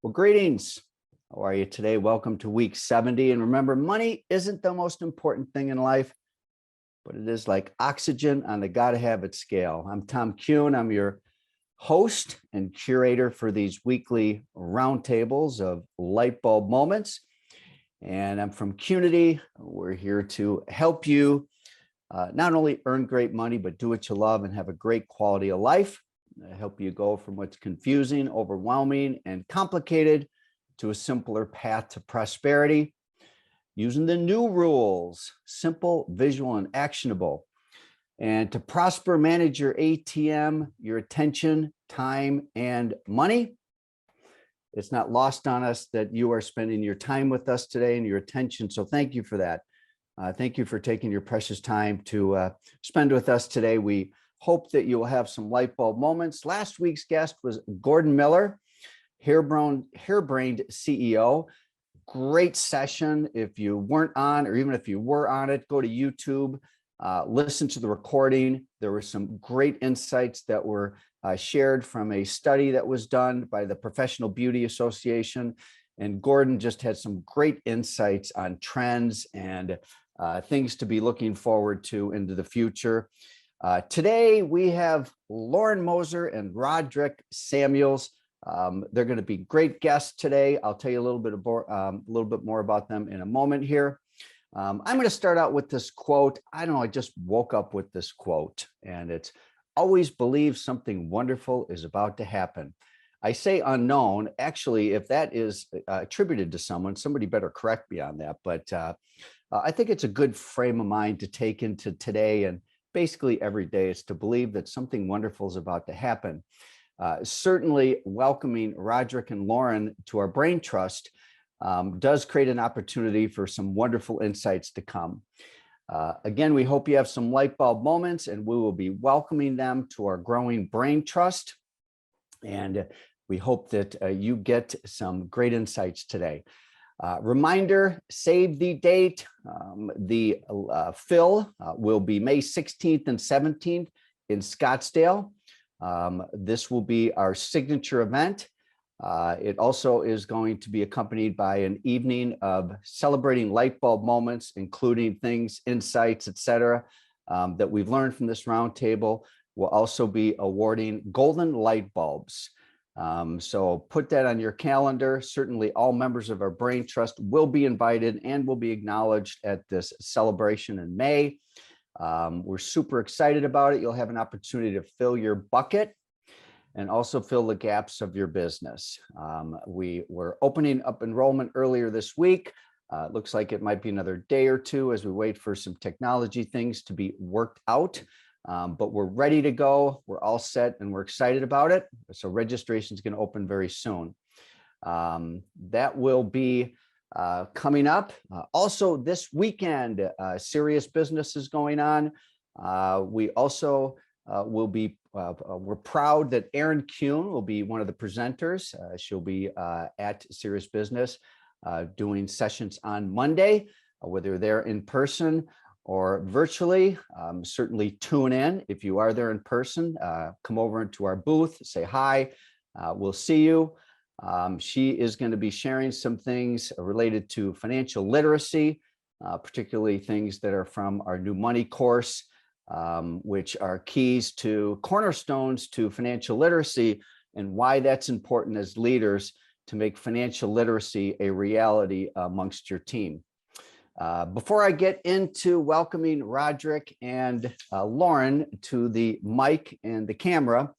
Well, greetings. How are you today? Welcome to week 70. And remember, money isn't the most important thing in life, but it is like oxygen on the gotta have it scale. I'm Tom Kuhn. I'm your host and curator for these weekly roundtables of light bulb moments. And I'm from Qnity. We're here to help you not only earn great money, but do what you love and have a great quality of life. Help you go from what's confusing, overwhelming, and complicated to a simpler path to prosperity using the new rules, simple, visual, and actionable. And to prosper, manage your ATM, your attention, time, and money. It's not lost on us that you are spending your time with us today and your attention. So thank you for that. Thank you for taking your precious time to spend with us today. We hope that you will have some light bulb moments. Last week's guest was Gordon Miller, Hairbrained CEO. Great session. If you weren't on, or even if you were on it, go to YouTube, listen to the recording. There were some great insights that were shared from a study that was done by the Professional Beauty Association. And Gordon just had some great insights on trends and things to be looking forward to into the future. Today, we have Lauren Moser and Rodrick Samuels. They're going to be great guests today. I'll tell you a little bit more about them in a moment here. I'm going to start out with this quote. I don't know, I just woke up with this quote, and it's always believe something wonderful is about to happen. I say unknown. Actually, if that is attributed to someone, somebody better correct me on that. But I think it's a good frame of mind to take into today and basically every day, is to believe that something wonderful is about to happen. Certainly welcoming Rodrick and Lauren to our Brain Trust does create an opportunity for some wonderful insights to come. Again, we hope you have some light bulb moments, and we will be welcoming them to our growing Brain Trust. And we hope that you get some great insights today. Reminder, save the date. The fill will be May 16th and 17th in Scottsdale. This will be our signature event. It also is going to be accompanied by an evening of celebrating light bulb moments, including things, insights, etc., that we've learned from this roundtable. We'll also be awarding golden light bulbs. So put that on your calendar. Certainly all members of our Brain Trust will be invited and will be acknowledged at this celebration in May. We're super excited about it. You'll have an opportunity to fill your bucket and also fill the gaps of your business. We were opening up enrollment earlier this week. It looks like it might be another day or two as we wait for some technology things to be worked out. But we're ready to go. We're all set and we're excited about it. So registration is going to open very soon. That will be coming up. Also this weekend, serious business is going on. We also will be, we're proud that Erin Kuhn will be one of the presenters. She'll be at Serious Business doing sessions on Monday, whether they're in person or virtually. Certainly tune in. If you are there in person, come over into our booth, say hi. We'll see you. She is going to be sharing some things related to financial literacy, particularly things that are from our new money course, which are keys to cornerstones to financial literacy, and why that's important as leaders to make financial literacy a reality amongst your team. Before I get into welcoming Rodrick and Lauren to the mic and the camera,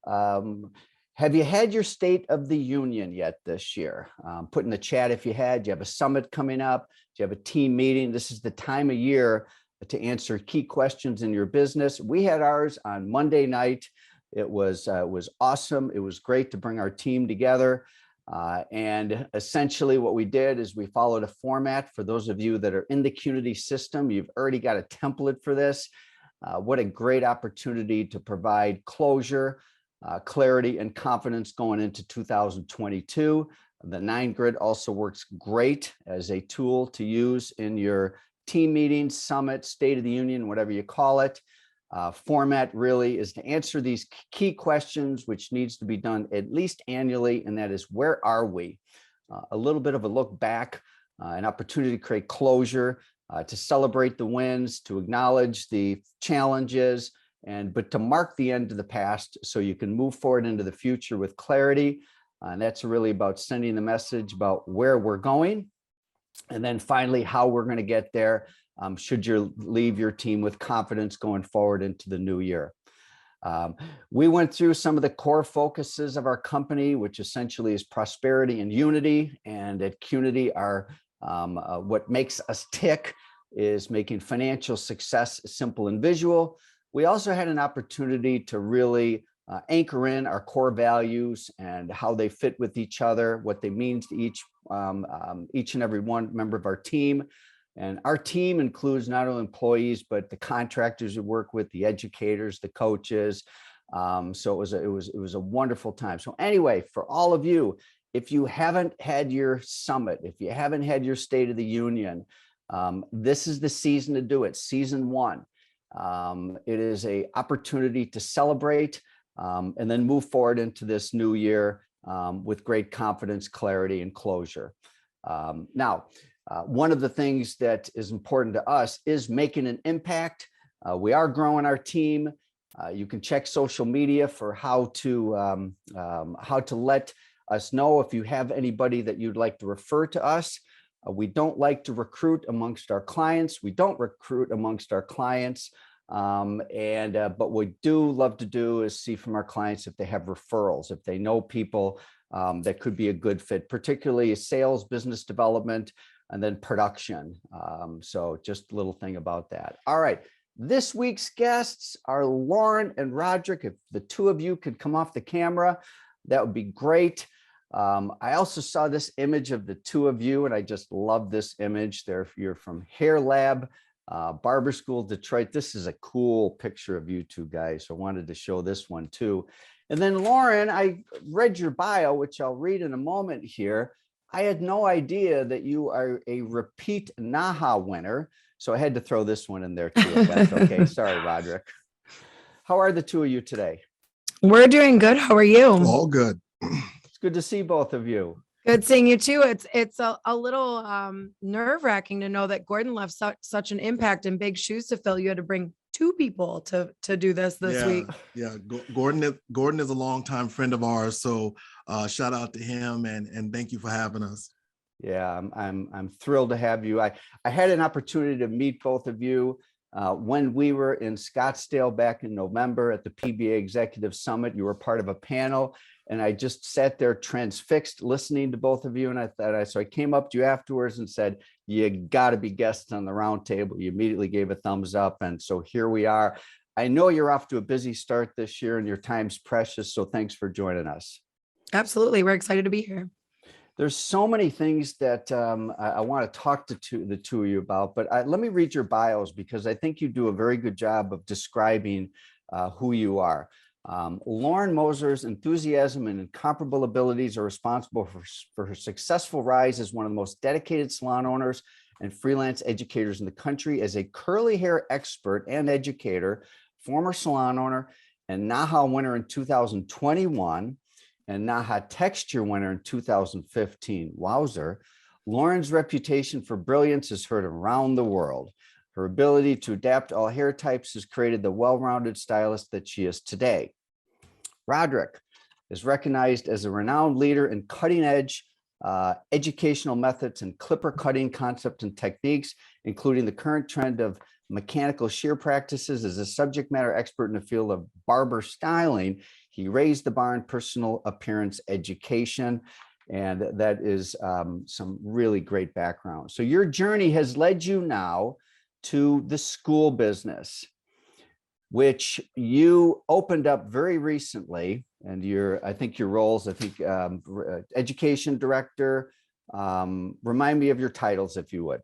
have you had your State of the Union yet this year? Put in the chat if you had. Do you have a summit coming up? Do you have a team meeting? This is the time of year to answer key questions in your business. We had ours on Monday night. It was awesome. It was great to bring our team together. And essentially what we did is we followed a format. For those of you that are in the Qnity system, you've already got a template for this. What a great opportunity to provide closure, clarity, and confidence going into 2022. The 9 Grid also works great as a tool to use in your team meetings, summit, State of the Union, whatever you call it. format really is to answer these key questions, which needs to be done at least annually, and that is, where are we? A little bit of a look back, an opportunity to create closure, to celebrate the wins, to acknowledge the challenges, but to mark the end of the past so you can move forward into the future with clarity. And that's really about sending the message about where we're going, and then finally how we're going to get there, should you leave your team with confidence going forward into the new year. We went through some of the core focuses of our company, which essentially is prosperity and unity. And at Qnity, what makes us tick is making financial success simple and visual. We also had an opportunity to really anchor in our core values and how they fit with each other, what they mean to each and every one member of our team. And our team includes not only employees, but the contractors we work with, the educators, the coaches. So it was a wonderful time. So anyway, for all of you, if you haven't had your summit, if you haven't had your State of the Union, this is the season to do it. Season 1. It is an opportunity to celebrate and then move forward into this new year with great confidence, clarity, and closure. Now, one of the things that is important to us is making an impact. We are growing our team. You can check social media for how to let us know if you have anybody that you'd like to refer to us. We don't like to recruit amongst our clients. We don't recruit amongst our clients. But what we do love to do is see from our clients if they have referrals, if they know people that could be a good fit, particularly sales, business development, and then production. So just a little thing about that. All right. This week's guests are Lauren and Rodrick. If the two of you could come off the camera, that would be great. I also saw this image of the two of you, and I just love this image. You're from Hair Lab, Barber School, Detroit. This is a cool picture of you two guys. So I wanted to show this one too. And then Lauren, I read your bio, which I'll read in a moment here. I had no idea that you are a repeat NAHA winner. So I had to throw this one in there too, if that's okay. Sorry, Rodrick. How are the two of you today? We're doing good. How are you? All good. It's good to see both of you. Good seeing you too. It's a little nerve-wracking to know that Gordon left such an impact and big shoes to fill. You had to bring two people to do this week. Yeah, Gordon is a longtime friend of ours. So shout out to him and thank you for having us. Yeah, I'm thrilled to have you. I had an opportunity to meet both of you when we were in Scottsdale back in November at the PBA Executive Summit. You were part of a panel, and I just sat there transfixed listening to both of you. And so I came up to you afterwards and said, you got to be guests on the Roundtable. You immediately gave a thumbs up. And so here we are. I know you're off to a busy start this year and your time's precious. So thanks for joining us. Absolutely. We're excited to be here. There's so many things that I want to talk to the two of you about, but let me read your bios because I think you do a very good job of describing who you are. Lauren Moser's enthusiasm and incomparable abilities are responsible for her successful rise as one of the most dedicated salon owners and freelance educators in the country. As a curly hair expert and educator, former salon owner, and NAHA winner in 2021, and NAHA Texture winner in 2015. Wowzer. Lauren's reputation for brilliance is heard around the world. Her ability to adapt all hair types has created the well-rounded stylist that she is today. Rodrick is recognized as a renowned leader in cutting-edge educational methods and clipper cutting concepts and techniques, including the current trend of mechanical shear practices. As a subject matter expert in the field of barber styling, he raised the bar in personal appearance education, and that is some really great background. So your journey has led you now to the school business, which you opened up very recently, and I think your roles, education director. Remind me of your titles, if you would.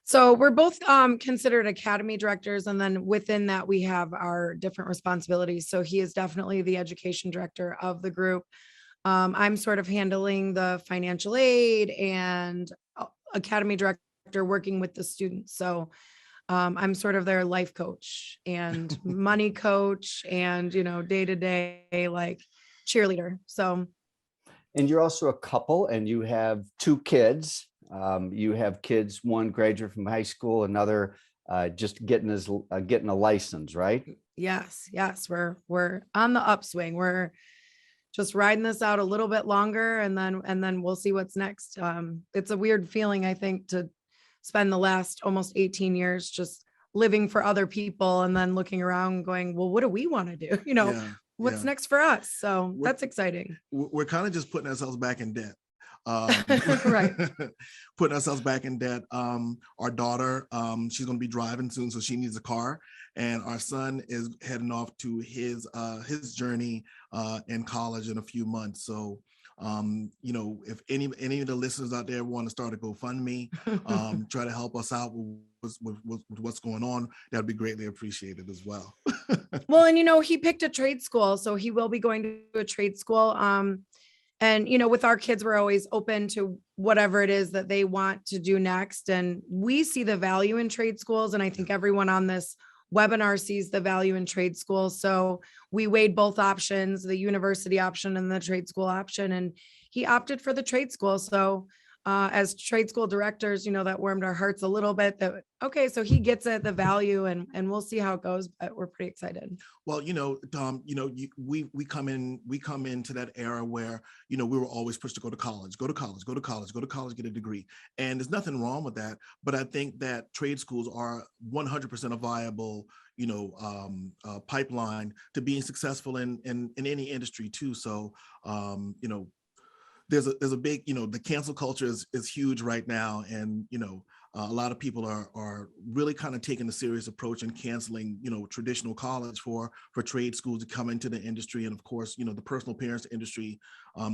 So we're both considered academy directors, and then within that we have our different responsibilities. So he is definitely the education director of the group. I'm sort of handling the financial aid and academy director working with the students. So I'm sort of their life coach and money coach and, day to day, like cheerleader. So, And you're also a couple and you have two kids. You have kids, one graduate from high school, another just getting a license, right? yes, we're on the upswing. We're just riding this out a little bit longer and then we'll see what's next. It's a weird feeling, I think, to spend the last almost 18 years just living for other people and then looking around going, well, what do we want to do? Yeah, What's yeah. next for us? So We're- that's exciting. We're kind of just putting ourselves back in debt. Right. Putting ourselves back in debt. Our daughter, she's going to be driving soon, so she needs a car. And our son is heading off to his journey in college in a few months. So, if any of the listeners out there want to start a GoFundMe, try to help us out with what's going on, that'd be greatly appreciated as well. Well, and he picked a trade school, so he will be going to a trade school. And with our kids, we're always open to whatever it is that they want to do next. And we see the value in trade schools. And I think everyone on this webinar sees the value in trade schools. So we weighed both options, the university option and the trade school option, and he opted for the trade school. So as trade school directors, that warmed our hearts a little bit that, okay, so he gets it, the value, and we'll see how it goes, but we're pretty excited. Well, Tom, we come into that era where, we were always pushed to go to college, get a degree. And there's nothing wrong with that. But I think that trade schools are 100% a viable, pipeline to being successful in any industry too. So, there's a big, the cancel culture is huge right now. And, a lot of people are really kind of taking a serious approach and canceling, traditional college for trade schools to come into the industry. And of course, the personal appearance industry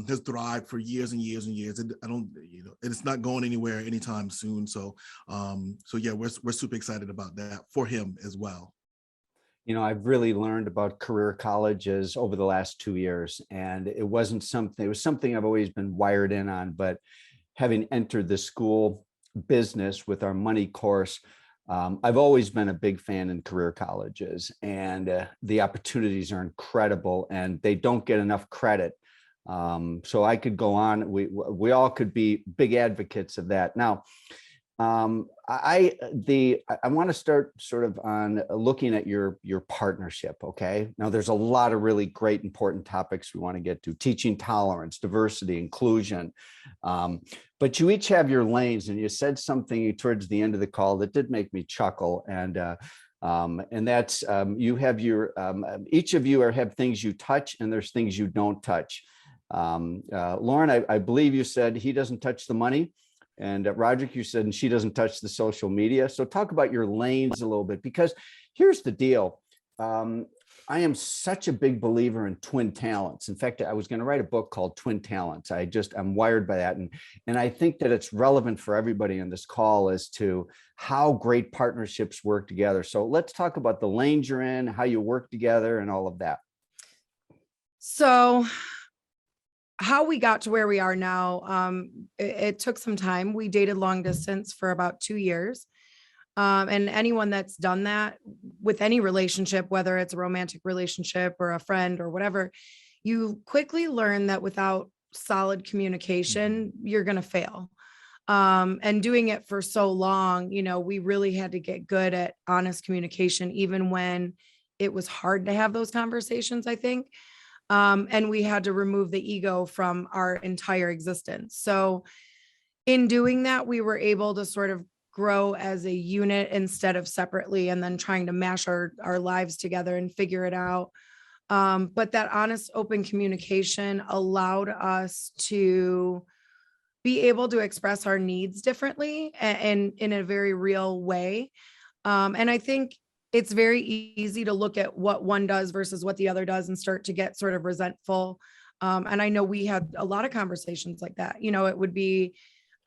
has thrived for years and years and years. And it's not going anywhere anytime soon. So, yeah, we're super excited about that for him as well. I've really learned about career colleges over the last 2 years, and it was something I've always been wired in on, but having entered the school business with our money course, I've always been a big fan in career colleges, and the opportunities are incredible and they don't get enough credit. So I could go on, we all could be big advocates of that. Now, I want to start sort of on looking at your partnership. Okay. Now there's a lot of really great, important topics we want to get to: teaching tolerance, diversity, inclusion. But you each have your lanes, and you said something towards the end of the call that did make me chuckle. And that's you have your each of you have things you touch, and there's things you don't touch. Lauren, I believe you said he doesn't touch the money. And Rodrick, you said, and she doesn't touch the social media. So talk about your lanes a little bit, because here's the deal. I am such a big believer in twin talents. In fact, I was going to write a book called Twin Talents. I'm wired by that. And I think that it's relevant for everybody in this call as to how great partnerships work together. So let's talk about the lanes you're in, how you work together, and all of that. So how we got to where we are now, it took some time. We dated long distance for about 2 years. And anyone that's done that with any relationship, whether it's a romantic relationship or a friend or whatever, you quickly learn that without solid communication, you're going to fail. And doing it for so long, we really had to get good at honest communication, even when it was hard to have those conversations, I think. And we had to remove the ego from our entire existence. So in doing that, we were able to sort of grow as a unit instead of separately, and then trying to mash our lives together and figure it out. But that honest, open communication allowed us to be able to express our needs differently and in a very real way. And I think it's very easy to look at what one does versus what the other does and start to get sort of resentful. And I know we had a lot of conversations like that. It would be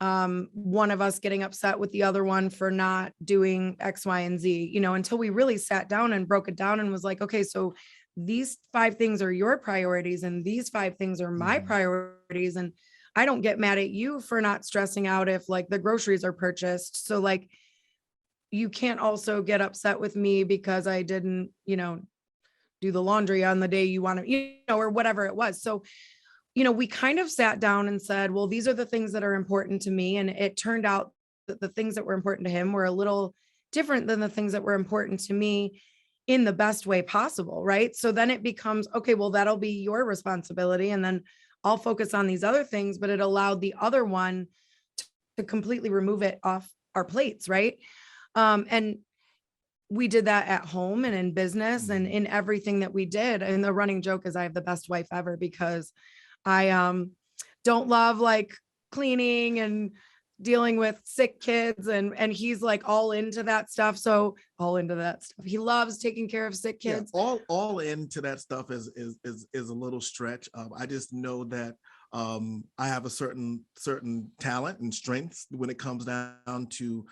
one of us getting upset with the other one for not doing X, Y, and Z, until we really sat down and broke it down and was like, okay, so these 5 things are your priorities and these 5 things are my priorities. And I don't get mad at you for not stressing out if like the groceries are purchased. So like, you can't also get upset with me because I didn't, do the laundry on the day you want to, or whatever it was. So, we kind of sat down and said, well, these are the things that are important to me. And it turned out that the things that were important to him were a little different than the things that were important to me in the best way possible. Right. So then it becomes, okay, well, that'll be your responsibility. And then I'll focus on these other things, but it allowed the other one to completely remove it off our plates. Right. And we did that at home and in business and in everything that we did. And the running joke is I have the best wife ever because I don't love like cleaning and dealing with sick kids and he's like all into that stuff. So all into that stuff. He loves taking care of sick kids. Yeah, all into that stuff is a little stretch. I just know that I have a certain talent and strengths when it comes down to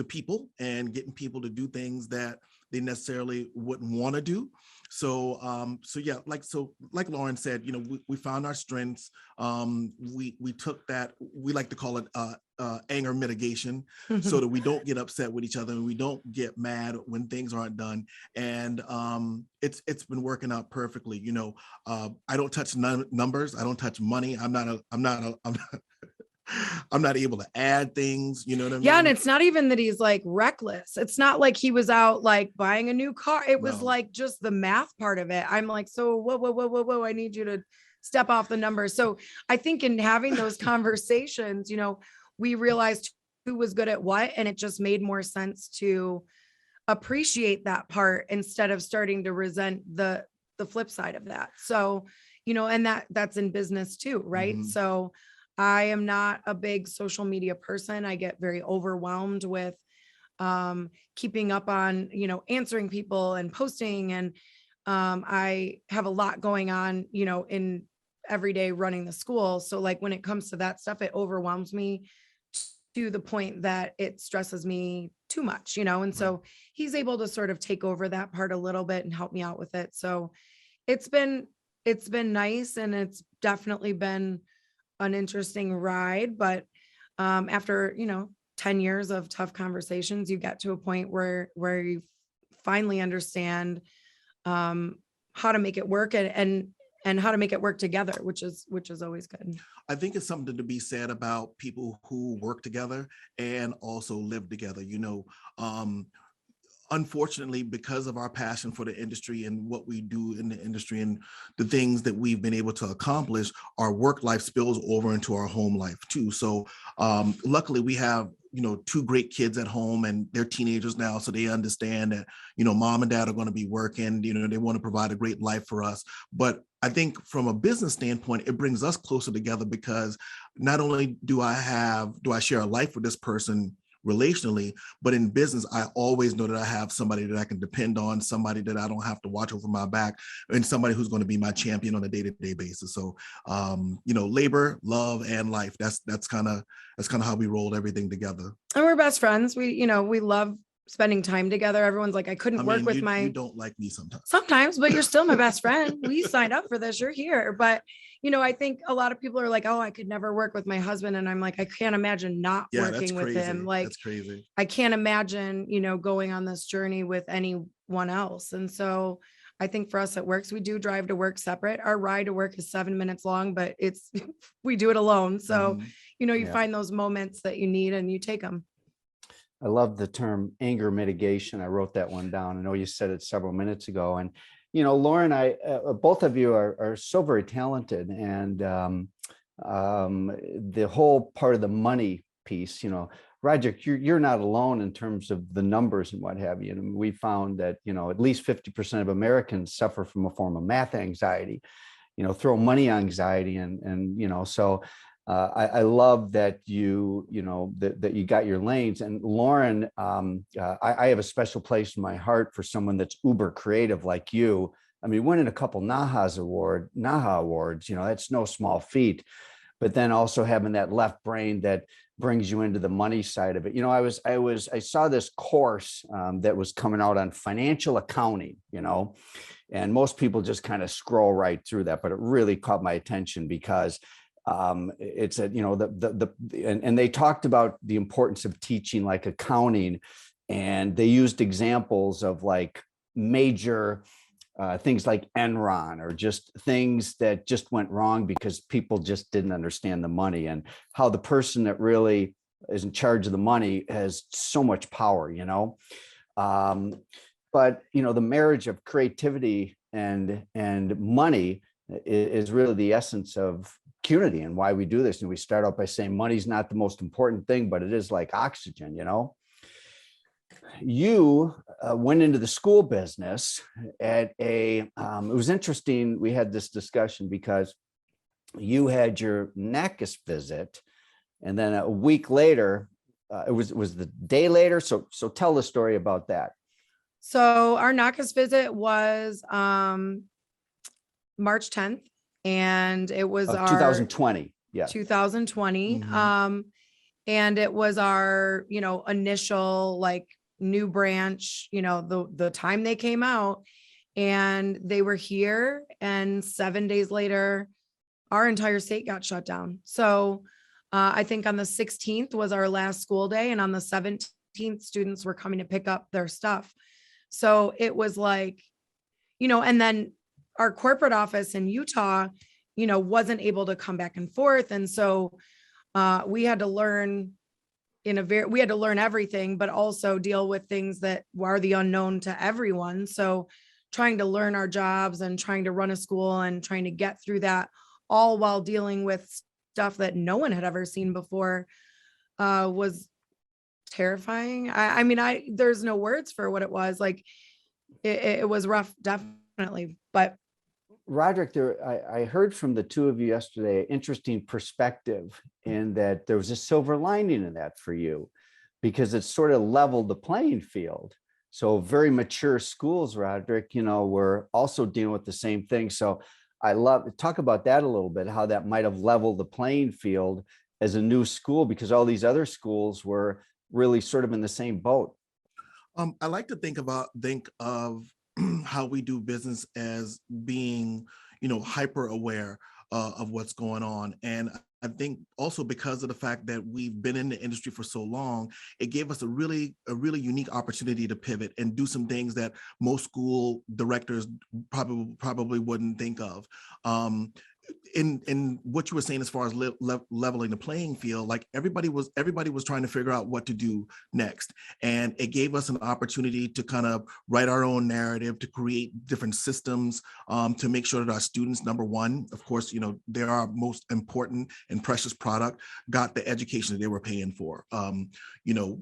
people and getting people to do things that they necessarily wouldn't want to do. So yeah, like Lauren said, we found our strengths. We took that, we like to call it anger mitigation, so that we don't get upset with each other and we don't get mad when things aren't done. And it's been working out perfectly. I don't touch numbers. I don't touch money. I'm not able to add things, you know what I mean? Yeah. And it's not even that he's like reckless. It's not like he was out like buying a new car. It was like just the math part of it. I'm like, so whoa. I need you to step off the numbers. So I think in having those conversations, we realized who was good at what, and it just made more sense to appreciate that part instead of starting to resent the flip side of that. So, and that's in business too, right? Mm-hmm. So I am not a big social media person. I get very overwhelmed with keeping up on, answering people and posting. And I have a lot going on, in every day running the school. So like when it comes to that stuff, it overwhelms me to the point that it stresses me too much, and so he's able to sort of take over that part a little bit and help me out with it. So it's been nice. And it's definitely been an interesting ride, but after 10 years of tough conversations, you get to a point where you finally understand how to make it work and how to make it work together, which is always good. I think it's something to be said about people who work together and also live together. Unfortunately, because of our passion for the industry and what we do in the industry and the things that we've been able to accomplish, our work life spills over into our home life too. So luckily we have, two great kids at home and they're teenagers now. So they understand that, mom and dad are going to be working, they want to provide a great life for us. But I think from a business standpoint, it brings us closer together because not only do I share a life with this person relationally, but in business, I always know that I have somebody that I can depend on, somebody that I don't have to watch over my back, and somebody who's going to be my champion on a day-to-day basis. So, labor, love, and life. That's kind of how we rolled everything together. And we're best friends. We love spending time together. Everyone's like, I couldn't work with you don't like me sometimes. Sometimes, but you're still my best friend. We signed up for this. You're here. But, I think a lot of people are like, oh, I could never work with my husband. And I'm like, I can't imagine not working with him. Like, that's crazy. I can't imagine, going on this journey with anyone else. And so I think for us, it works. We do drive to work separate. Our ride to work is 7 minutes long, but we do it alone. So, you find those moments that you need and you take them. I love the term anger mitigation. I wrote that one down. I know you said it several minutes ago. And, Lauren, both of you are so very talented. And the whole part of the money piece, Rodrick, you're not alone in terms of the numbers and what have you. And we found that, at least 50% of Americans suffer from a form of math anxiety, throw money anxiety. And so I love that that you got your lanes. And Lauren, I have a special place in my heart for someone that's uber creative like you. I mean, winning a couple NAHA awards, that's no small feat. But then also having that left brain that brings you into the money side of it. I saw this course that was coming out on financial accounting, and most people just kind of scroll right through that, but it really caught my attention because it's and they talked about the importance of teaching like accounting And they used examples of like major things like Enron, or just things that just went wrong because people just didn't understand the money, and how the person that really is in charge of the money has so much power, you know. But you know, the marriage of creativity and money is really the essence of Qnity and why we do this. And we start out by saying money's not the most important thing, but it is like oxygen, you know. You went into the school business at a, it was interesting. We had this discussion because you had your NAHA visit, and then a week later, it was the day later. So tell the story about that. So our NAHA visit was March 10th, and it was our 2020. Yeah. 2020. Mhm. And it was our, you know, initial like new branch, you know, the time they came out, and they were here, and 7 days later, our entire state got shut down. So I think on the 16th was our last school day, and on the 17th, students were coming to pick up their stuff. So it was like, you know, and then our corporate office in Utah, you know, wasn't able to come back and forth. And so we had to learn we had to learn everything, but also deal with things that are the unknown to everyone. So trying to learn our jobs and trying to run a school and trying to get through that, all while dealing with stuff that no one had ever seen before, was terrifying. I mean, there's no words for what it was like. It was rough, definitely, but Rodrick, I heard from the two of you yesterday, interesting perspective in that there was a silver lining in that for you, because it sort of leveled the playing field. So very mature schools, Rodrick, you know, were also dealing with the same thing. So I love, talk about that a little bit, how that might have leveled the playing field as a new school, because all these other schools were really sort of in the same boat. I like to think of how we do business as being, you know, hyper aware of what's going on. And I think also because of the fact that we've been in the industry for so long, it gave us a really unique opportunity to pivot and do some things that most school directors probably wouldn't think of. In what you were saying as far as leveling the playing field, like everybody was trying to figure out what to do next, and it gave us an opportunity to kind of write our own narrative, to create different systems, to make sure that our students, number one, of course, you know, they're our most important and precious product, got the education that they were paying for. You know,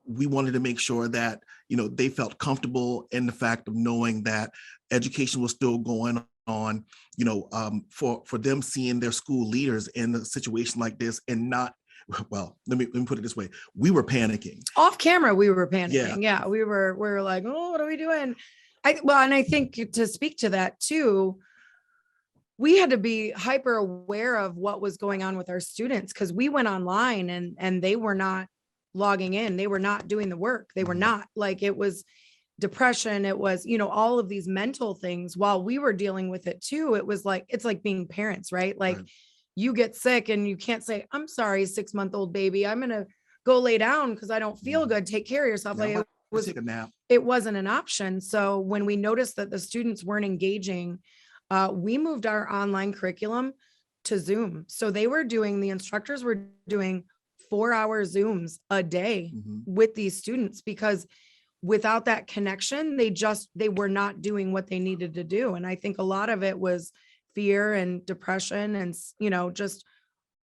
we wanted to make sure that, you know, they felt comfortable in the fact of knowing that education was still going on, you know, for them seeing their school leaders in a situation like this, and not, well, let me put it this way. We were panicking. off camera, we were panicking. Yeah, we were like, oh, what are we doing? And I think to speak to that too, we had to be hyper aware of what was going on with our students, because we went online and they were not logging in. They were not doing the work. They were not, like, it was depression. It was, you know, all of these mental things while we were dealing with it too. It was like, it's like being parents, right? Like you get sick and you can't say, I'm sorry, 6-month-old baby, I'm going to go lay down because I don't feel good. Take care of yourself. Yeah, like take a nap. It wasn't an option. So when we noticed that the students weren't engaging, we moved our online curriculum to Zoom. So the instructors were doing 4-hour Zooms a day with these students, because without that connection, they were not doing what they needed to do. And I think a lot of it was fear and depression and, you know, just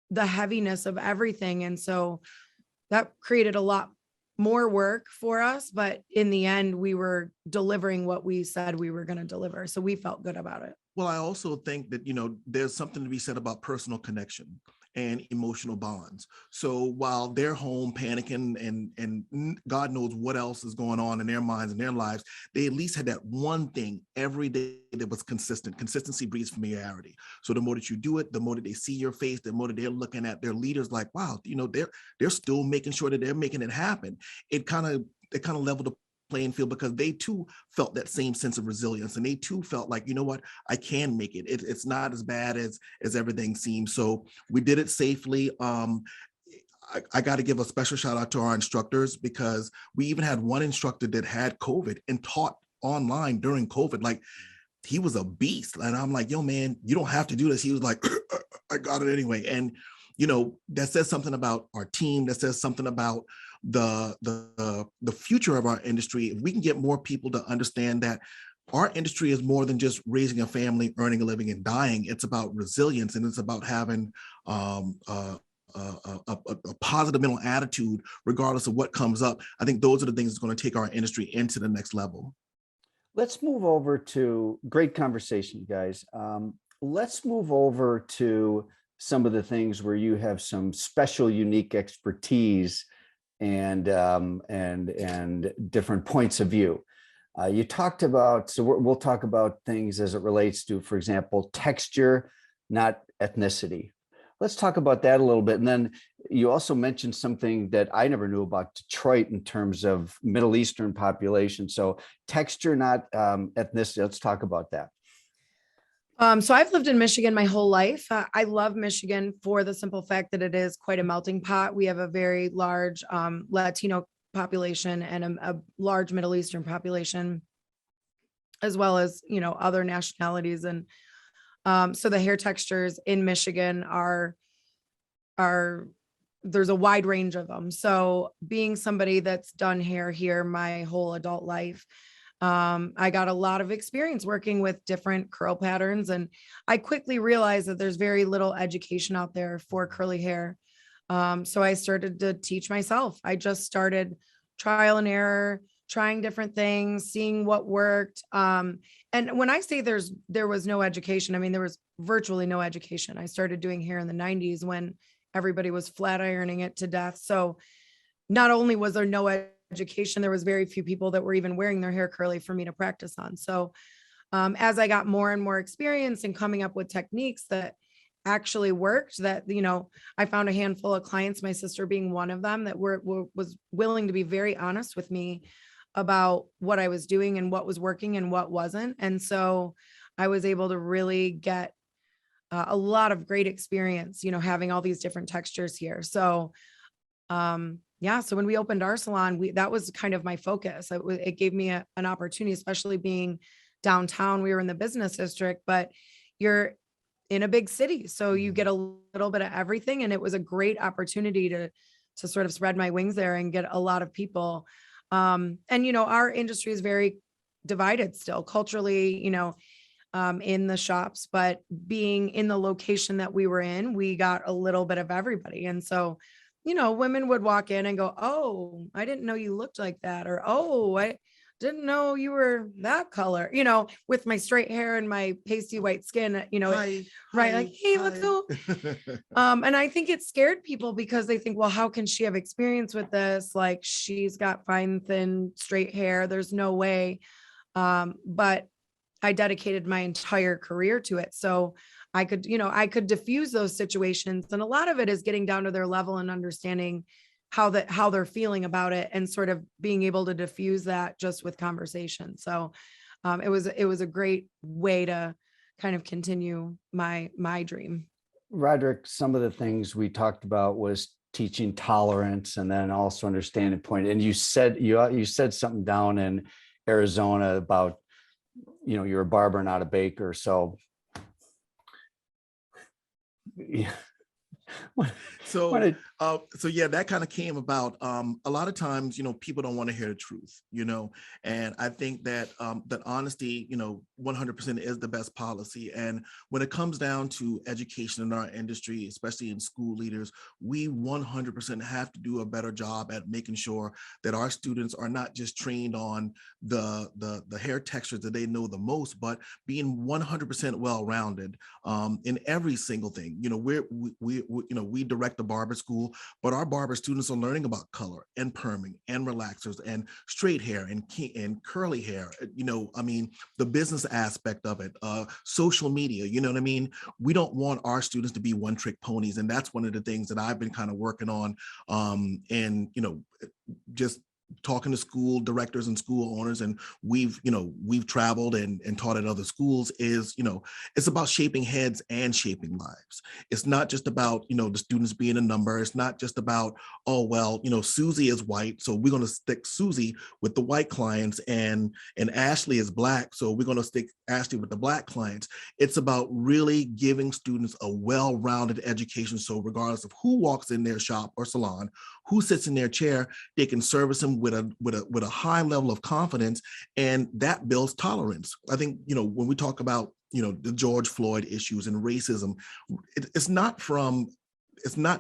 the heaviness of everything. And so that created a lot more work for us, but in the end, we were delivering what we said we were going to deliver. So we felt good about it. Well, I also think that, you know, there's something to be said about personal connection and emotional bonds. So while they're home panicking and God knows what else is going on in their minds and their lives, they at least had that one thing every day that was consistent. Consistency breeds familiarity. So the more that you do it, the more that they see your face, the more that they're looking at their leaders like, wow, you know, they're still making sure that they're making it happen. It kind of leveled the playing field, because they too felt that same sense of resilience, and they too felt like, you know what, I can make it. It's not as bad as everything seems. So we did it safely. I got to give a special shout out to our instructors, because we even had one instructor that had COVID and taught online during COVID. Like, he was a beast. And I'm like, yo, man, you don't have to do this. He was like, I got it anyway. And, that says something about our team. That says something about the future of our industry. If we can get more people to understand that our industry is more than just raising a family, earning a living, and dying. It's about resilience, and it's about having a positive mental attitude, regardless of what comes up. I think those are the things that's going to take our industry into the next level. Let's move over to great conversation, guys. Let's move over to some of the things where you have some special, unique expertise and different points of view. You talked about, so we'll talk about things as it relates to, for example, texture, not ethnicity. Let's talk about that a little bit. And then you also mentioned something that I never knew about Detroit in terms of Middle Eastern population. So texture, not ethnicity. Let's talk about that. So I've lived in Michigan my whole life. I love Michigan for the simple fact that it is quite a melting pot. We have a very large Latino population and a large Middle Eastern population, as well as, other nationalities. And so the hair textures in Michigan are there's a wide range of them. So being somebody that's done hair here my whole adult life, I got a lot of experience working with different curl patterns, and I quickly realized that there's very little education out there for curly hair. So I started to teach myself. I just started trial and error, trying different things, seeing what worked. And when I say there was no education, I mean, there was virtually no education. I started doing hair in the 90s when everybody was flat ironing it to death. So not only was there no education, there was very few people that were even wearing their hair curly for me to practice on. So as I got more and more experience in coming up with techniques that actually worked, that, I found a handful of clients, my sister being one of them, that was willing to be very honest with me about what I was doing and what was working and what wasn't. And so I was able to really get a lot of great experience, having all these different textures here. So so when we opened our salon, that was kind of my focus. It gave me an opportunity, especially being downtown. We were in the business district, but you're in a big city, so you get a little bit of everything. And it was a great opportunity to sort of spread my wings there and get a lot of people. And our industry is very divided still culturally, in the shops, but being in the location that we were in, we got a little bit of everybody. And so, women would walk in and go, "Oh, I didn't know you looked like that," or, "Oh, I didn't know you were that color," with my straight hair and my pasty white skin, Hi, right. hi, Like, "Hey, hi." let's go." And I think it scared people because they think, well, how can she have experience with this? Like, she's got fine, thin, straight hair. There's no way. But I dedicated my entire career to it. So I could diffuse those situations. And a lot of it is getting down to their level and understanding how they're feeling about it, and sort of being able to diffuse that just with conversation. So it was a great way to kind of continue my dream. Rodrick, some of the things we talked about was teaching tolerance and then also understanding point. And you said something down in Arizona about, you're a barber, not a baker. So yeah. So yeah, that kind of came about. A lot of times, people don't want to hear the truth, and I think that that honesty, 100% is the best policy. And when it comes down to education in our industry, especially in school leaders, we 100% have to do a better job at making sure that our students are not just trained on the hair textures that they know the most, but being 100% well-rounded in every single thing. We direct the barber school, but our barber students are learning about color and perming and relaxers and straight hair and curly hair. The business aspect of it, social media. You know what I mean? We don't want our students to be one-trick ponies, and that's one of the things that I've been kind of working on. And just talking to school directors and school owners, and we've traveled and taught at other schools, is, it's about shaping heads and shaping lives. It's not just about, the students being a number. It's not just about, oh, well, Susie is white, so we're going to stick Susie with the white clients, and Ashley is Black, so we're going to stick Ashley with the Black clients. It's about really giving students a well-rounded education. So regardless of who walks in their shop or salon, who sits in their chair, they can service them with a high level of confidence, and that builds tolerance. I think, when we talk about, the George Floyd issues and racism, it's not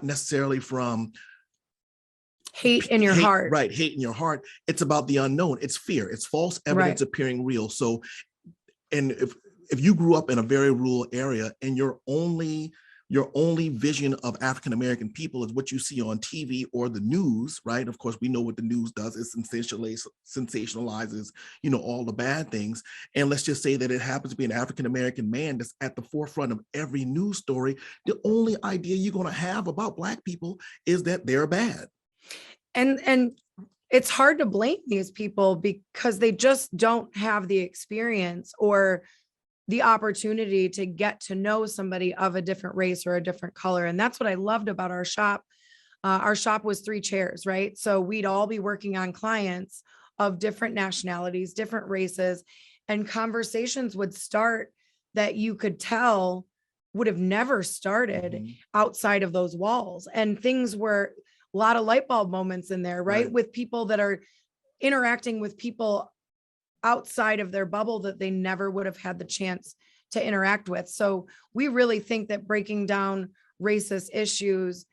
necessarily from hate in your heart. Right, hate in your heart. It's about the unknown. It's fear. It's false evidence appearing real. So, and if you grew up in a very rural area and your only vision of African-American people is what you see on TV or the news, right? Of course, we know what the news does. It sensationalizes, all the bad things. And let's just say that it happens to be an African-American man that's at the forefront of every news story. The only idea you're going to have about Black people is that they're bad. And it's hard to blame these people because they just don't have the experience or the opportunity to get to know somebody of a different race or a different color. And that's what I loved about our shop. Our shop was 3 chairs, right? So we'd all be working on clients of different nationalities, different races, and conversations would start that you could tell would have never started outside of those walls. And things were a lot of light bulb moments in there, right? With people that are interacting with people outside of their bubble that they never would have had the chance to interact with. So we really think that breaking down racist issues,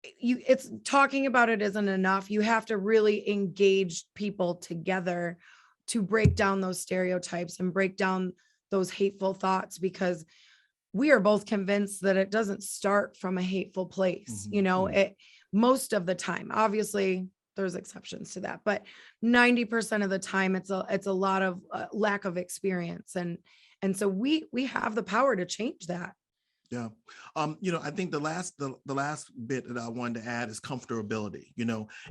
it's talking about it isn't enough. You have to really engage people together to break down those stereotypes and break down those hateful thoughts, because we are both convinced that it doesn't start from a hateful place. Most of the time, obviously there's exceptions to that, but 90% of the time it's a lot of lack of experience. And so we have the power to change that. Yeah. I think the last bit that I wanted to add is comfortability,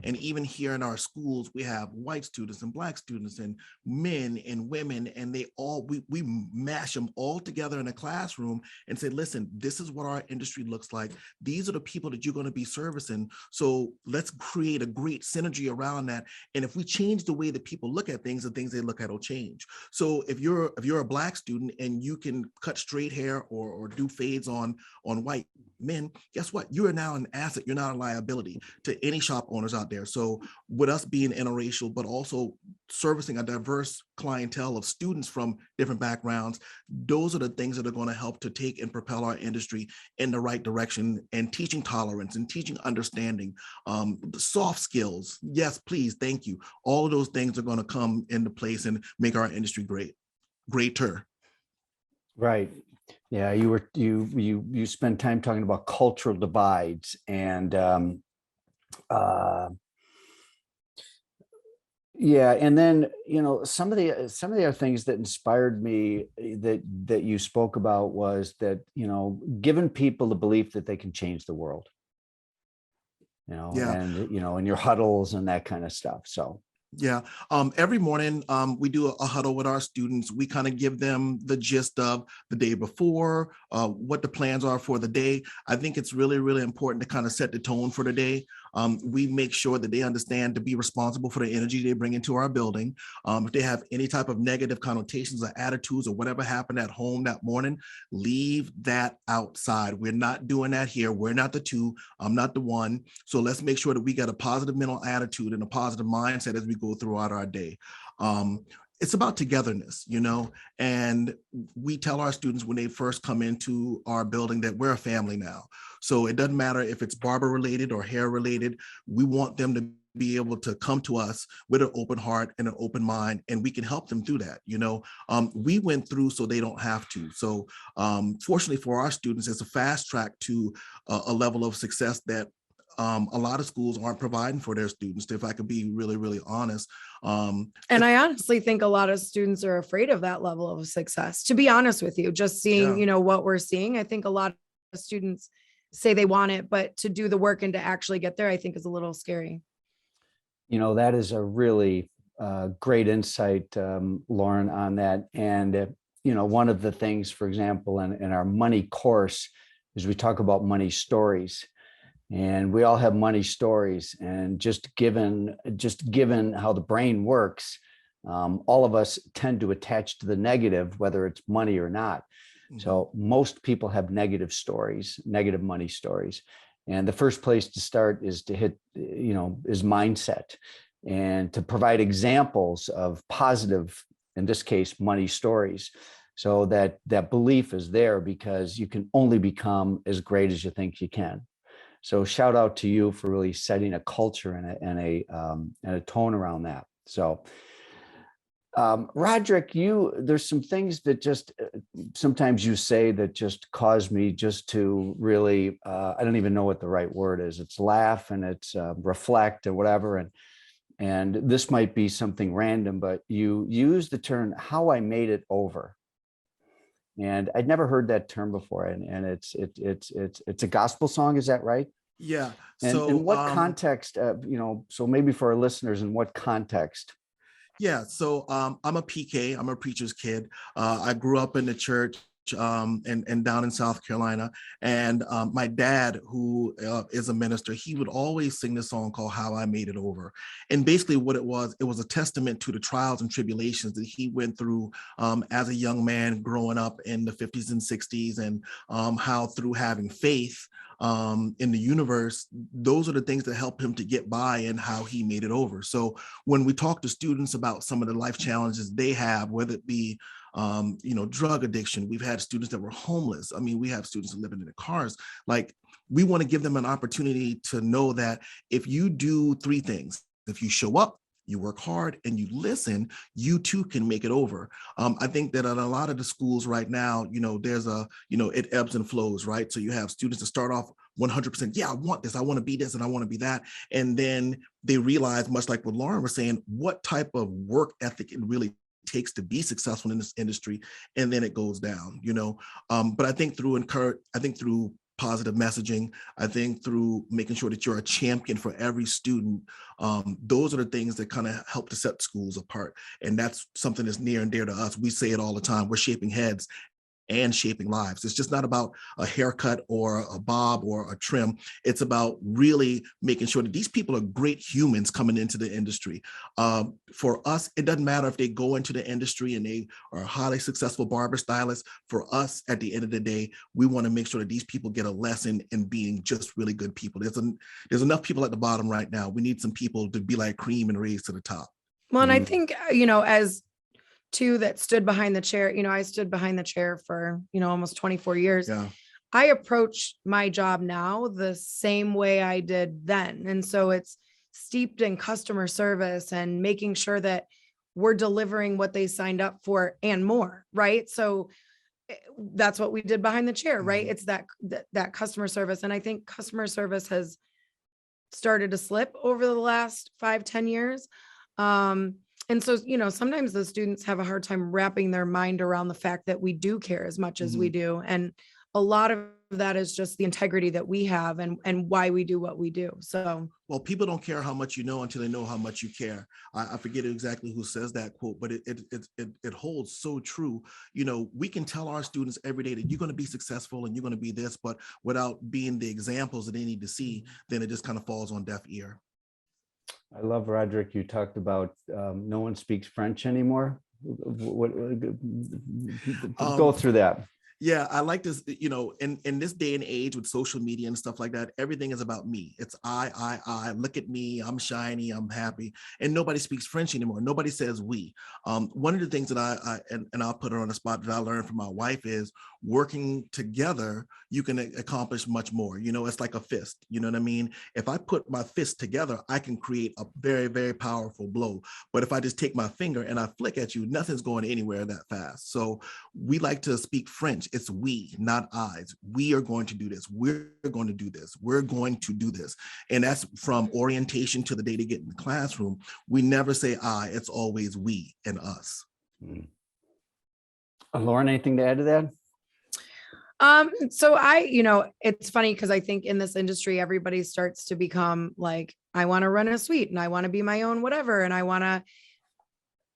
and even here in our schools, we have white students and Black students and men and women, and we mash them all together in a classroom and say, listen, this is what our industry looks like. These are the people that you're going to be servicing. So let's create a great synergy around that. And if we change the way that people look at things, the things they look at will change. So if you're a Black student and you can cut straight hair or do fades on white men, guess what? You are now an asset. You're not a liability to any shop owners out there. So with us being interracial, but also servicing a diverse clientele of students from different backgrounds, those are the things that are going to help to take and propel our industry in the right direction, and teaching tolerance and teaching understanding, the soft skills. Yes, please. Thank you. All of those things are going to come into place and make our industry greater. Right. Yeah, you spend time talking about cultural divides, and yeah, and then some of the other things that inspired me that you spoke about was that giving people the belief that they can change the world, and in your huddles and that kind of stuff. So. Yeah. Every morning we do a huddle with our students. We kind of give them the gist of the day before, what the plans are for the day. I think it's really, really important to kind of set the tone for the day. We make sure that they understand to be responsible for the energy they bring into our building. If they have any type of negative connotations or attitudes or whatever happened at home that morning, leave that outside. We're not doing that here. We're not the 2. I'm not the 1. So let's make sure that we got a positive mental attitude and a positive mindset as we go throughout our day. It's about togetherness, and we tell our students when they first come into our building that we're a family now. So it doesn't matter if it's barber related or hair related. We want them to be able to come to us with an open heart and an open mind, and we can help them through that. We went through so they don't have to. So fortunately for our students, it's a fast track to a level of success that a lot of schools aren't providing for their students, if I could be really, really honest. And I honestly think a lot of students are afraid of that level of success, to be honest with you. Just seeing, what we're seeing, I think a lot of students say they want it, but to do the work and to actually get there, I think is a little scary. That is a really great insight, Lauren, on that. And, one of the things, for example, in our money course is we talk about money stories. And we all have money stories. And just given how the brain works, all of us tend to attach to the negative, whether it's money or not. So most people have negative stories, negative money stories. And the first place to start is to hit, is mindset, and to provide examples of positive, in this case, money stories. So that belief is there, because you can only become as great as you think you can. So shout out to you for really setting a culture and a tone around that. So Rodrick, there's some things that just sometimes you say that just cause me just to really, I don't even know what the right word is. It's laugh and it's reflect or whatever. And this might be something random, but you use the term "how I made it over." And I'd never heard that term before. And it's a gospel song. Is that right? Yeah. And So in what context, so maybe for our listeners, in what context? Yeah, so I'm a PK. I'm a preacher's kid. I grew up in the church and down in South Carolina. And my dad, who is a minister, he would always sing this song called "How I Made It Over." And basically what it was a testament to the trials and tribulations that he went through as a young man growing up in the 50s and 60s, and how through having faith in the universe, those are the things that help him to get by and how he made it over. So when we talk to students about some of the life challenges they have, whether it be drug addiction, we've had students that were homeless. I mean, we have students living in their cars. Like, we want to give them an opportunity to know that if you do three things, if you show up, you work hard, and you listen, you too can make it over. I think that at a lot of the schools right now, there's it ebbs and flows, right? So you have students that start off 100%, yeah, I want this, I want to be this, and I want to be that. And then they realize, much like what Lauren was saying, what type of work ethic it really takes to be successful in this industry, and then it goes down, But I think through positive messaging, I think through making sure that you're a champion for every student, those are the things that kind of help to set schools apart. And that's something that's near and dear to us. We say it all the time. We're shaping heads and shaping lives. It's just not about a haircut or a bob or a trim. It's about really making sure that these people are great humans coming into the industry. For us, it doesn't matter if they go into the industry and they are highly successful barber stylists. For us, at the end of the day, we want to make sure that these people get a lesson in being just really good people. There's enough people at the bottom right now. We need some people to be like cream and raise to the top. Well, and I think, as two that stood behind the chair, I stood behind the chair for, almost 24 years. Yeah. I approach my job now the same way I did then. And so it's steeped in customer service and making sure that we're delivering what they signed up for and more, right? So that's what we did behind the chair, right? It's that customer service. And I think customer service has started to slip over the last 5-10 years. And so, sometimes the students have a hard time wrapping their mind around the fact that we do care as much as we do. And a lot of that is just the integrity that we have and why we do what we do. So, well, people don't care how much you know until they know how much you care. I forget exactly who says that quote, but it holds so true. We can tell our students every day that you're going to be successful and you're going to be this, but without being the examples that they need to see, then it just kind of falls on deaf ear. I love, Rodrick, you talked about no one speaks French anymore. Go through that. Yeah, I like this, in this day and age with social media and stuff like that, everything is about me. It's I, look at me, I'm shiny, I'm happy. And nobody speaks French anymore. Nobody says we. One of the things that and I'll put her on the spot that I learned from my wife is working together, you can accomplish much more. It's like a fist, you know what I mean? If I put my fist together, I can create a very, very powerful blow. But if I just take my finger and I flick at you, nothing's going anywhere that fast. So we like to speak French. It's we, not I's. We are going to do this. We're going to do this. We're going to do this. And that's from orientation to the day they get in the classroom. We never say I, it's always we and us. Lauren, anything to add to that? So it's funny because I think in this industry, everybody starts to become like, I want to run a suite and I want to be my own whatever. And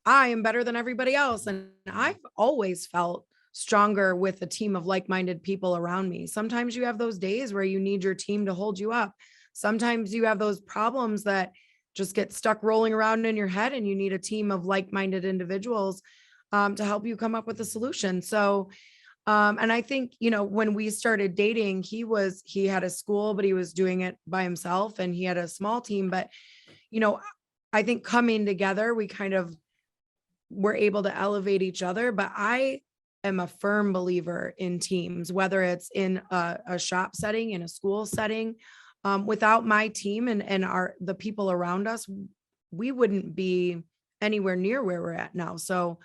I am better than everybody else. And I've always felt stronger with a team of like-minded people around me. Sometimes you have those days where you need your team to hold you up. Sometimes you have those problems that just get stuck rolling around in your head and you need a team of like-minded individuals to help you come up with a solution. So, and I think, when we started dating, he had a school, but he was doing it by himself and he had a small team. But, I think coming together, we kind of were able to elevate each other. But I am a firm believer in teams, whether it's in a shop setting, in a school setting. Without my team and the people around us, we wouldn't be anywhere near where we're at now. So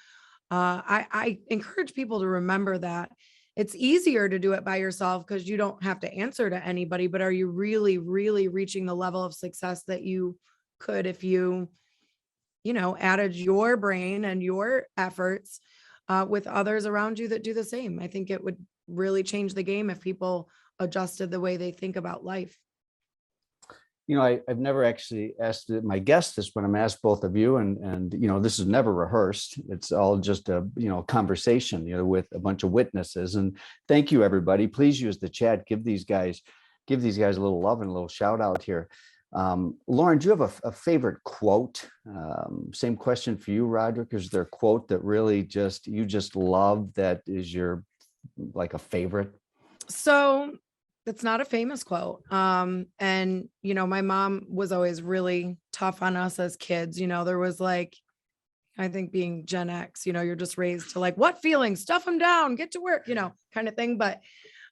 I encourage people to remember that it's easier to do it by yourself because you don't have to answer to anybody. But are you really, really reaching the level of success that you could if you added your brain and your efforts with others around you that do the same? I think it would really change the game if people adjusted the way they think about life. I've never actually asked my guest this, but I'm asked both of you, and this is never rehearsed. It's all just a conversation, with a bunch of witnesses. And thank you, everybody. Please use the chat. Give these guys a little love and a little shout out here. Lauren, do you have a favorite quote? Same question for you, Rodrick. Is there a quote that really you just love that is your like a favorite? So it's not a famous quote. And, my mom was always really tough on us as kids. There was like, I think being Gen X, you're just raised to like, what feelings, stuff them down, get to work, kind of thing. But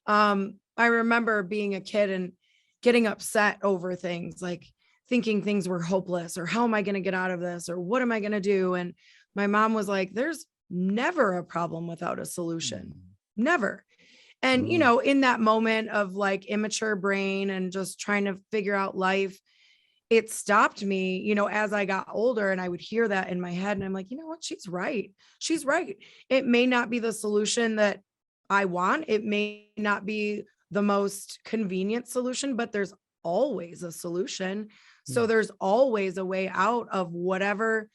I remember being a kid and getting upset over things, like thinking things were hopeless or how am I going to get out of this? Or what am I going to do? And my mom was like, there's never a problem without a solution. Never. And, in that moment of like immature brain and just trying to figure out life, it stopped me, as I got older and I would hear that in my head and I'm like, you know what? She's right. She's right. It may not be the solution that I want. It may not be the most convenient solution, but there's always a solution. So there's always a way out of whatever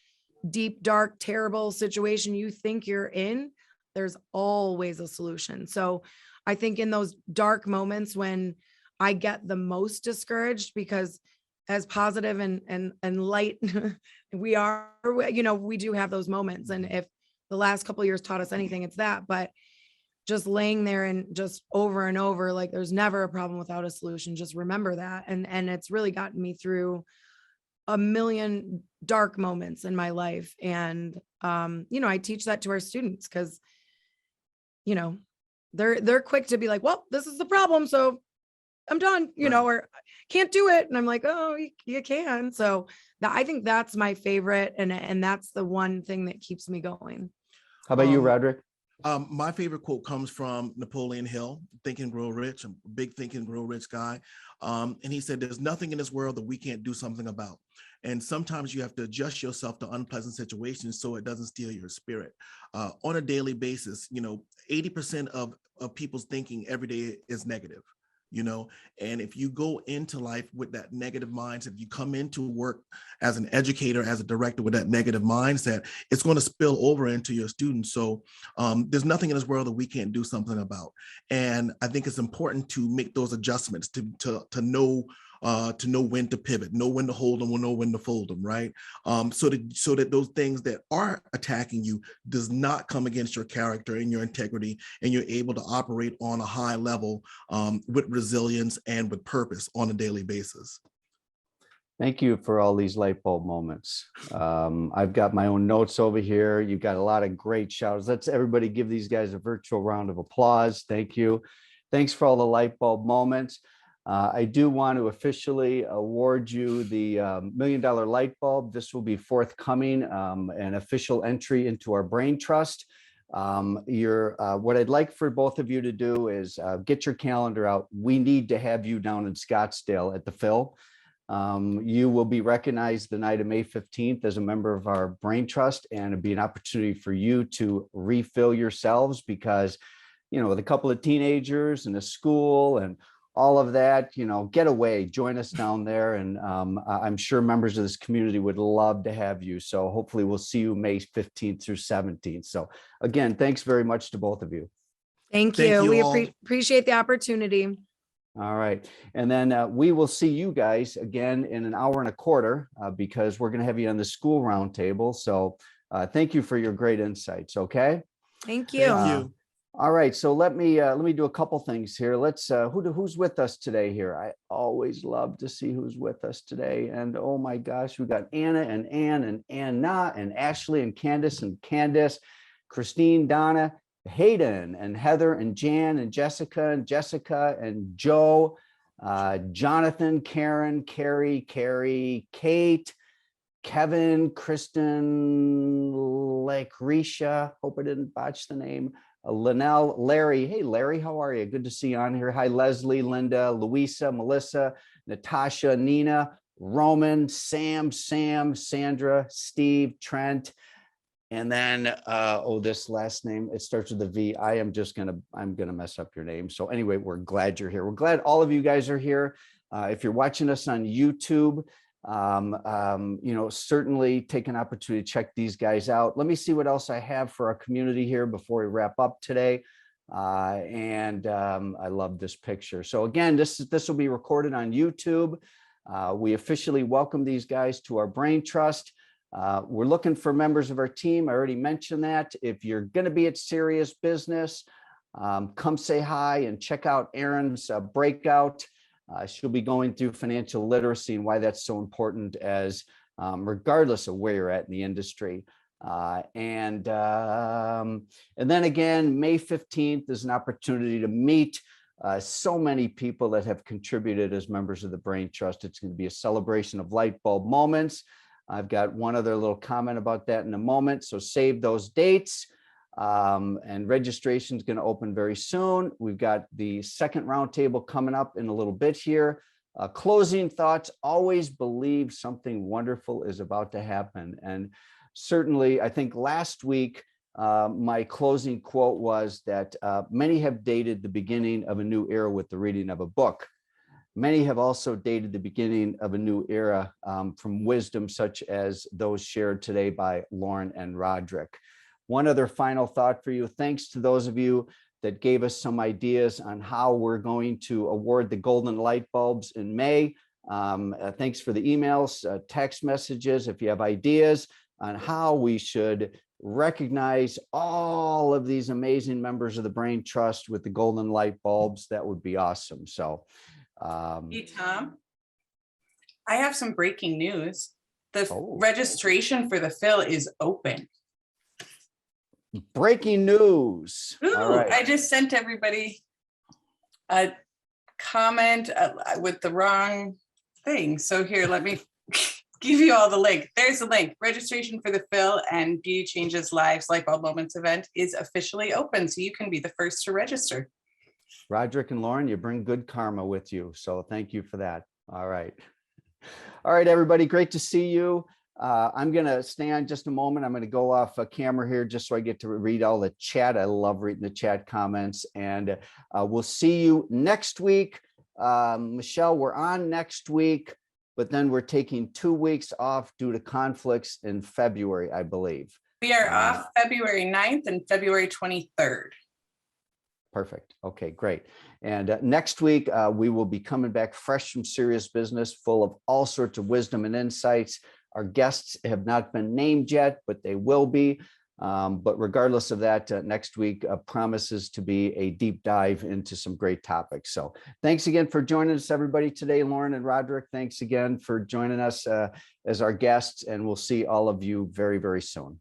deep, dark, terrible situation you think you're in. There's always a solution. So I think in those dark moments when I get the most discouraged, because as positive and light we are, we do have those moments. And if the last couple of years taught us anything, it's that. But just laying there and just over and over, like there's never a problem without a solution. Just remember that. And it's really gotten me through a million dark moments in my life. And, I teach that to our students because, they're quick to be like, well, this is the problem. So I'm done, or can't do it. And I'm like, oh, you can. So I think that's my favorite. And that's the one thing that keeps me going. How about you, Rodrick? My favorite quote comes from Napoleon Hill, Think and Grow Rich. I'm a big Think and Grow Rich guy. And he said, there's nothing in this world that we can't do something about. And sometimes you have to adjust yourself to unpleasant situations so it doesn't steal your spirit. On a daily basis, 80% of people's thinking every day is negative. And if you go into life with that negative mindset, if you come into work as an educator, as a director with that negative mindset, it's going to spill over into your students. So there's nothing in this world that we can't do something about. And I think it's important to make those adjustments to know when to pivot, know when to hold them, know when to fold them, right? So that those things that are attacking you does not come against your character and your integrity, and you're able to operate on a high level with resilience and with purpose on a daily basis. Thank you for all these light bulb moments. I've got my own notes over here. You've got a lot of great shouts. Let's everybody give these guys a virtual round of applause. Thank you. Thanks for all the light bulb moments. I do want to officially award you the $1 Million Light Bulb. This will be forthcoming, an official entry into our brain trust. What I'd like for both of you to do is get your calendar out. We need to have you down in Scottsdale at the Phil. You will be recognized the night of May 15th as a member of our brain trust, and it'll be an opportunity for you to refill yourselves, because with a couple of teenagers and a school and all of that, get away, join us down there. And I'm sure members of this community would love to have you. So hopefully we'll see you May 15th through 17th. So again, thanks very much to both of you. Thank Thank you. you We all. appreciate the opportunity. All right. And then we will see you guys again in an hour and a quarter because we're going to have you on the school roundtable. So thank you for your great insights. Okay. Thank you. Thank you. All right. So let me do a couple things here. Let's who's with us today here. I always love to see who's with us today. And oh my gosh, we got Anna and Ann and Anna and Ashley and Candace, Christine, Donna, Hayden and Heather and Jan and Jessica and Joe, Jonathan, Karen, Carrie, Kate, Kevin, Kristen, Lucretia, hope I didn't botch the name, Linnell, Larry. Hey, Larry, how are you? Good to see you on here. Hi, Leslie, Linda, Louisa, Melissa, Natasha, Nina, Roman, Sam, Sandra, Steve, Trent. And then, this last name, it starts with a V. I'm going to mess up your name. So anyway, we're glad you're here. We're glad all of you guys are here. If you're watching us on YouTube, certainly take an opportunity to check these guys out. Let me see what else I have for our community here before we wrap up today. I love this picture. So again, this will be recorded on YouTube. We officially welcome these guys to our Brain Trust. We're looking for members of our team. I already mentioned that. If you're going to be at Serious Business, come say hi and check out Erin's breakout. She'll be going through financial literacy and why that's so important as regardless of where you're at in the industry. And then again, May 15th is an opportunity to meet so many people that have contributed as members of the Brain Trust. It's going to be a celebration of light bulb moments. I've got one other little comment about that in a moment. So save those dates. And registration is going to open very soon. We've got the second roundtable coming up in a little bit here. Closing thoughts, always believe something wonderful is about to happen. And certainly, I think last week, my closing quote was that many have dated the beginning of a new era with the reading of a book. Many have also dated the beginning of a new era from wisdom such as those shared today by Lauren and Rodrick. One other final thought for you. Thanks to those of you that gave us some ideas on how we're going to award the golden light bulbs in May. Thanks for the emails, text messages. If you have ideas on how we should recognize all of these amazing members of the Brain Trust with the golden light bulbs, that would be awesome. So, hey, Tom, I have some breaking news. The registration for the fill is open. Breaking news. Ooh, all right. I just sent everybody a comment with the wrong thing. So here, let me give you all the link. There's the link. Registration for the Fill and Beauty Changes Lives Light Bulb Moments event is officially open. So you can be the first to register. Rodrick and Lauren, you bring good karma with you. So thank you for that. All right. All right, everybody. Great to see you. I'm going to stay on just a moment. I'm going to go off camera here just so I get to read all the chat. I love reading the chat comments, and we'll see you next week. Michelle, we're on next week, but then we're taking 2 weeks off due to conflicts in February, I believe. We are off February 9th and February 23rd. Perfect. Okay, great. And next week, we will be coming back fresh from Serious Business, full of all sorts of wisdom and insights. Our guests have not been named yet, but they will be. But regardless of that, next week promises to be a deep dive into some great topics. So thanks again for joining us, everybody, today. Lauren and Rodrick, thanks again for joining us as our guests, and we'll see all of you very, very soon.